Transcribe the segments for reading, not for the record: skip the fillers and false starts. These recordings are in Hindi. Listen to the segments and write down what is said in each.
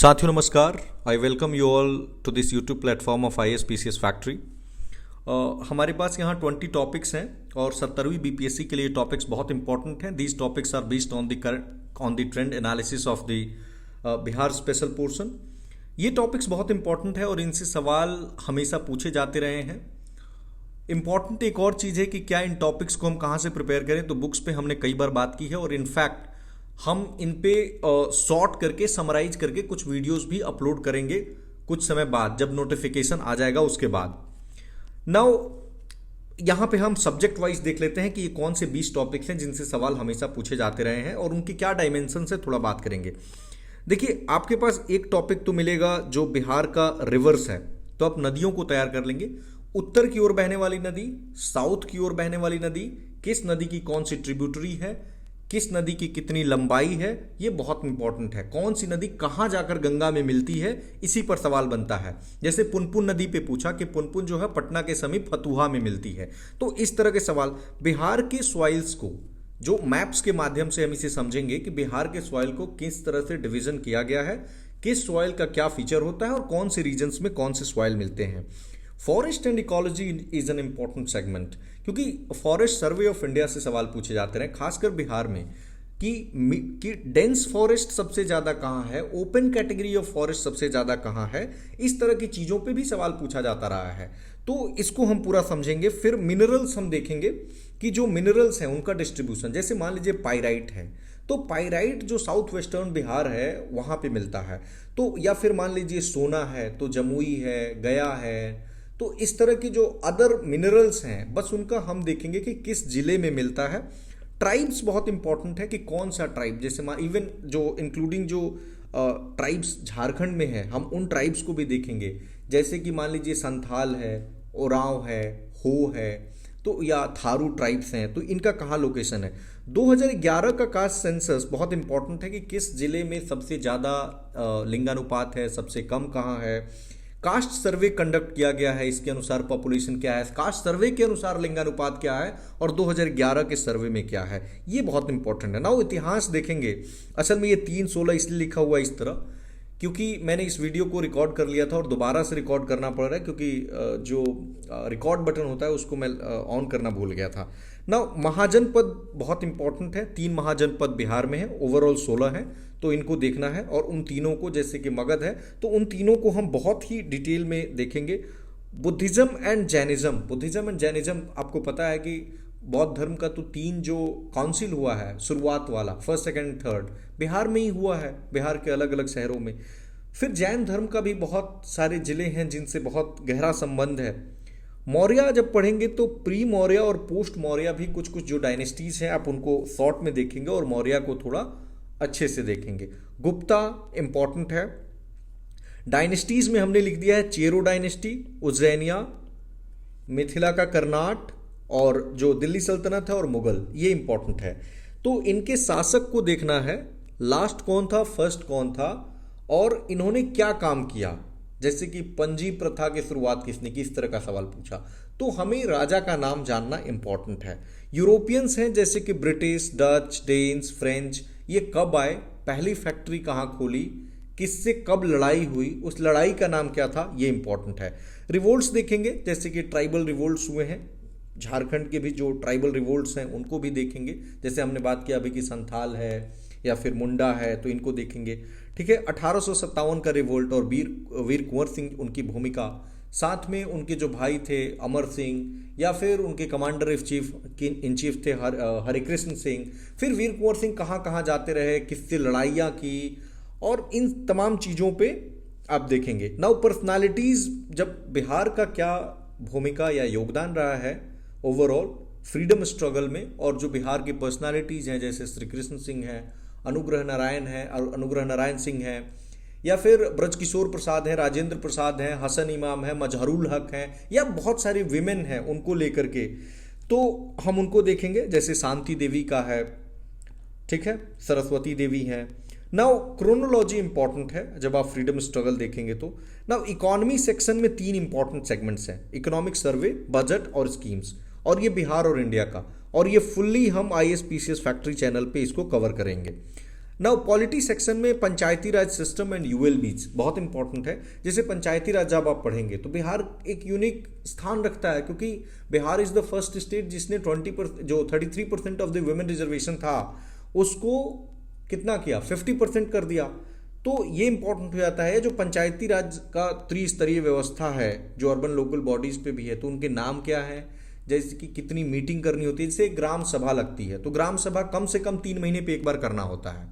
साथियों नमस्कार। I welcome you all to this YouTube platform of ISPCS factory. हमारे पास यहाँ 20 टॉपिक्स हैं और 17वीं BPSC के लिए टॉपिक्स बहुत इंपॉर्टेंट हैं। These topics are based on the trend analysis of the Bihar special portion. ये टॉपिक्स बहुत इंपॉर्टेंट है और इनसे सवाल हमेशा पूछे जाते रहे हैं। इम्पॉर्टेंट एक और चीज़ है कि क्या इन टॉपिक्स को हम कहाँ से प्रिपेयर करें। तो बुक्स पे हमने कई बार बात की है और इनफैक्ट हम इन पे सॉर्ट करके समराइज करके कुछ वीडियोस भी अपलोड करेंगे कुछ समय बाद, जब नोटिफिकेशन आ जाएगा उसके बाद। नाउ यहाँ पे हम सब्जेक्ट वाइज देख लेते हैं कि ये कौन से 20 टॉपिक्स हैं जिनसे सवाल हमेशा पूछे जाते रहे हैं और उनकी क्या डायमेंशन से थोड़ा बात करेंगे। देखिए, आपके पास एक टॉपिक तो मिलेगा जो बिहार का रिवर्स है, तो आप नदियों को तैयार कर लेंगे। उत्तर की ओर बहने वाली नदी, साउथ की ओर बहने वाली नदी, किस नदी की कौन सी ट्रिब्यूटरी है, किस नदी की कितनी लंबाई है, ये बहुत इंपॉर्टेंट है। कौन सी नदी कहाँ जाकर गंगा में मिलती है, इसी पर सवाल बनता है। जैसे पुनपुन नदी पे पूछा कि पुनपुन जो है पटना के समीप फतुहा में मिलती है। तो इस तरह के सवाल बिहार के सॉइल्स को, जो मैप्स के माध्यम से हम इसे समझेंगे कि बिहार के सॉइल को किस तरह से डिवीजन किया गया है, किस सॉइल का क्या फीचर होता है और कौन से रीजन्स में कौन से सॉइल मिलते हैं। Forest and ecology is an important segment, क्योंकि फॉरेस्ट सर्वे ऑफ इंडिया से सवाल पूछे जाते रहे, खासकर बिहार में, कि डेंस फॉरेस्ट सबसे ज़्यादा कहाँ है, ओपन कैटेगरी ऑफ फॉरेस्ट सबसे ज़्यादा कहाँ है। इस तरह की चीज़ों पे भी सवाल पूछा जाता रहा है, तो इसको हम पूरा समझेंगे। फिर मिनरल्स हम देखेंगे कि जो मिनरल्स हैं उनका डिस्ट्रीब्यूशन। जैसे मान लीजिए पाइराइट है, तो पाइराइट जो साउथ वेस्टर्न बिहार है वहाँ पे मिलता है। तो या फिर मान लीजिए सोना है तो जमुई है, गया है। तो इस तरह की जो अदर मिनरल्स हैं, बस उनका हम देखेंगे कि किस जिले में मिलता है। ट्राइब्स बहुत इंपॉर्टेंट है कि कौन सा ट्राइब, जैसे इवन जो इंक्लूडिंग जो ट्राइब्स झारखंड में है, हम उन ट्राइब्स को भी देखेंगे। जैसे कि मान लीजिए संथाल है, ओरांव है, हो है, तो या थारू ट्राइब्स हैं, तो इनका कहाँ लोकेशन है। 2011 का कास्ट सेंसस बहुत इंपॉर्टेंट है कि किस जिले में सबसे ज़्यादा लिंगानुपात है, सबसे कम कहाँ है। कास्ट सर्वे कंडक्ट किया गया है, इसके अनुसार पॉपुलेशन क्या है, कास्ट सर्वे के अनुसार लिंगानुपात क्या है और 2011 के सर्वे में क्या है, ये बहुत इंपॉर्टेंट है ना। वो इतिहास देखेंगे। असल में ये 3/16 इसलिए लिखा हुआ इस तरह क्योंकि मैंने इस वीडियो को रिकॉर्ड कर लिया था और दोबारा से रिकॉर्ड करना पड़ रहा है, क्योंकि जो रिकॉर्ड बटन होता है उसको मैं ऑन करना भूल गया था ना। महाजनपद बहुत इंपॉर्टेंट है। 3 महाजनपद बिहार में है, ओवरऑल 16 है, तो इनको देखना है। और उन तीनों को, जैसे कि मगध है, तो उन तीनों को हम बहुत ही डिटेल में देखेंगे। बुद्धिज्म एंड जैनिज्म आपको पता है कि बौद्ध धर्म का तो 3 जो काउंसिल हुआ है, शुरुआत वाला, फर्स्ट सेकंड थर्ड, बिहार में ही हुआ है, बिहार के अलग अलग शहरों में। फिर जैन धर्म का भी बहुत सारे जिले हैं जिनसे बहुत गहरा संबंध है। मौर्य जब पढ़ेंगे तो प्री मौर्य और पोस्ट मौर्य भी कुछ कुछ जो डायनेस्टीज हैं आप उनको शॉर्ट में देखेंगे और मौर्य को थोड़ा अच्छे से देखेंगे। गुप्ता इंपॉर्टेंट है। डायनेस्टीज में हमने लिख दिया है चेरो डायनेस्टी, उज्जैनिया, मिथिला का कर्नाट और जो दिल्ली सल्तनत है और मुगल, ये इंपॉर्टेंट है। तो इनके शासक को देखना है, लास्ट कौन था, फर्स्ट कौन था और इन्होंने क्या काम किया। जैसे कि पंजी प्रथा की शुरुआत किसने की, इस तरह का सवाल पूछा, तो हमें राजा का नाम जानना इंपॉर्टेंट है। यूरोपियंस हैं जैसे कि ब्रिटिश, डच, डेन्स, फ्रेंच, ये कब आए, पहली फैक्ट्री कहाँ खोली, किससे कब लड़ाई हुई, उस लड़ाई का नाम क्या था, ये इंपॉर्टेंट है। रिवोल्ट्स देखेंगे, जैसे कि ट्राइबल रिवोल्ट्स हुए हैं, झारखंड के भी जो ट्राइबल रिवोल्ट्स हैं उनको भी देखेंगे। जैसे हमने बात किया अभी कि संथाल है या फिर मुंडा है, तो इनको देखेंगे। ठीक है, 1857 का रिवोल्ट और वीर कुंवर सिंह उनकी भूमिका, साथ में उनके जो भाई थे अमर सिंह या फिर उनके कमांडर इन चीफ थे हरिकृष्ण सिंह। फिर वीर कुंवर सिंह कहाँ कहाँ जाते रहे, किससे लड़ाइयाँ की, और इन तमाम चीज़ों पे आप देखेंगे। नाउ पर्सनालिटीज़, जब बिहार का क्या भूमिका या योगदान रहा है ओवरऑल फ्रीडम स्ट्रगल में, और जो बिहार की पर्सनालिटीज़ हैं जैसे श्री कृष्ण सिंह हैं, अनुग्रह नारायण सिंह हैं, या फिर ब्रजकिशोर प्रसाद हैं, राजेंद्र प्रसाद हैं, हसन इमाम हैं, मजहरुल हक हैं, या बहुत सारी विमेन हैं, उनको लेकर के तो हम उनको देखेंगे। जैसे शांति देवी का है, ठीक है, सरस्वती देवी हैं। नाउ क्रोनोलॉजी इंपॉर्टेंट है जब आप फ्रीडम स्ट्रगल देखेंगे तो। नाउ इकोनॉमी सेक्शन में 3 इंपॉर्टेंट सेगमेंट्स हैं, इकोनॉमिक सर्वे, बजट और स्कीम्स, और ये बिहार और इंडिया का, और ये फुल्ली हम ISPCS फैक्ट्री चैनल पे इसको कवर करेंगे। नाउ पॉलिटी सेक्शन में पंचायती राज सिस्टम एंड यूएलबीज बहुत इंपॉर्टेंट है। जैसे पंचायती राज जब आप पढ़ेंगे तो बिहार एक यूनिक स्थान रखता है, क्योंकि Bihar is the first state जिसने 33% ऑफ द वुमेन रिजर्वेशन था उसको कितना किया, 50% कर दिया। तो ये इंपॉर्टेंट हो जाता है। जो पंचायती राज का त्रिस्तरीय व्यवस्था है जो अर्बन लोकल बॉडीज पे भी है, तो उनके नाम क्या है, जैसे कि कितनी मीटिंग करनी होती है, इससे ग्राम सभा लगती है। तो ग्राम सभा कम से कम 3 महीने पे एक बार करना होता है।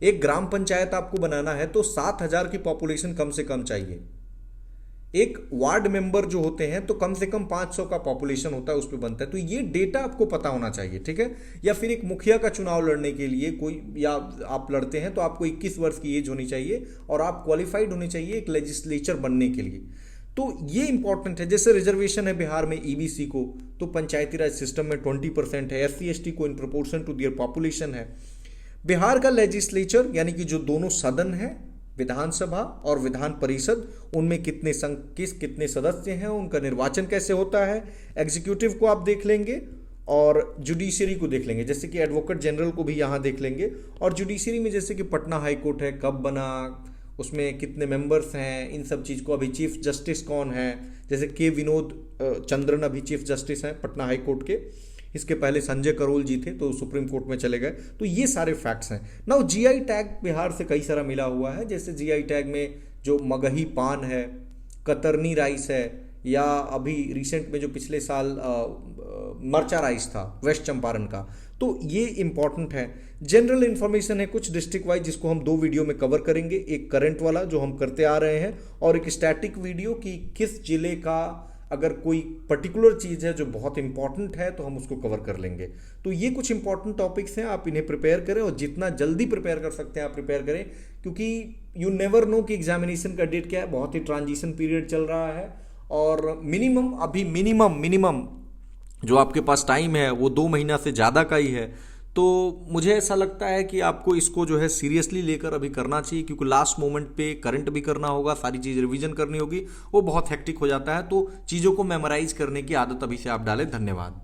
एक ग्राम पंचायत आपको बनाना है तो 7,000 की पॉपुलेशन कम से कम चाहिए। एक वार्ड मेंबर जो होते हैं तो कम से कम 500 का पॉपुलेशन होता है, उस पर बनता है। तो ये डेटा आपको पता होना चाहिए, ठीक है। या फिर एक मुखिया का चुनाव लड़ने के लिए कोई, या आप लड़ते हैं तो आपको 21 वर्ष की एज होनी चाहिए और आप क्वालिफाइड होने चाहिए एक लेजिस्लेचर बनने के लिए। तो ये इंपॉर्टेंट है। जैसे रिजर्वेशन है बिहार में ईबीसी को, तो पंचायती राज सिस्टम में 20% है। एससी एसटी को in proportion to their population है। बिहार का लेजिस्लेचर यानी कि जो दोनों सदन है, विधानसभा और विधान परिषद, उनमें कितने सदस्य हैं, उनका निर्वाचन कैसे होता है। एग्जीक्यूटिव को आप देख लेंगे और जुडिशरी को देख लेंगे, जैसे कि एडवोकेट जनरल को भी यहाँ देख लेंगे। और जुडिशरी में जैसे कि पटना हाई कोर्ट है, कब बना, उसमें कितने मेंबर्स हैं, इन सब चीज़ को। अभी चीफ जस्टिस कौन है, जैसे के विनोद चंद्रन अभी चीफ जस्टिस हैं पटना हाई कोर्ट के। इसके पहले संजय करोल जी थे तो सुप्रीम कोर्ट में चले गए। तो ये सारे फैक्ट्स हैं। नाउ जीआई टैग बिहार से कई सारा मिला हुआ है। जैसे जीआई टैग में जो मगही पान है, कतरनी राइस है, या अभी रिसेंट में जो पिछले साल मरचा राइस था वेस्ट चंपारण का, तो ये इंपॉर्टेंट है। जनरल इन्फॉर्मेशन है कुछ डिस्ट्रिक्ट वाइज, जिसको हम 2 वीडियो में कवर करेंगे। एक करंट वाला जो हम करते आ रहे हैं, और एक स्टैटिक वीडियो कि किस जिले का अगर कोई पर्टिकुलर चीज़ है जो बहुत इंपॉर्टेंट है तो हम उसको कवर कर लेंगे। तो ये कुछ इंपॉर्टेंट टॉपिक्स हैं, आप इन्हें प्रिपेयर करें और जितना जल्दी प्रिपेयर कर सकते हैं आप प्रिपेयर करें, क्योंकि यू नेवर नो कि एग्जामिनेशन का डेट क्या है। बहुत ही ट्रांजिशन पीरियड चल रहा है और मिनिमम जो आपके पास टाइम है वो 2 महीना से ज़्यादा का ही है। तो मुझे ऐसा लगता है कि आपको इसको जो है सीरियसली लेकर अभी करना चाहिए, क्योंकि लास्ट मोमेंट पे करंट भी करना होगा, सारी चीज़ रिवीजन करनी होगी, वो बहुत हेक्टिक हो जाता है। तो चीज़ों को मेमोराइज करने की आदत अभी से आप डालें। धन्यवाद।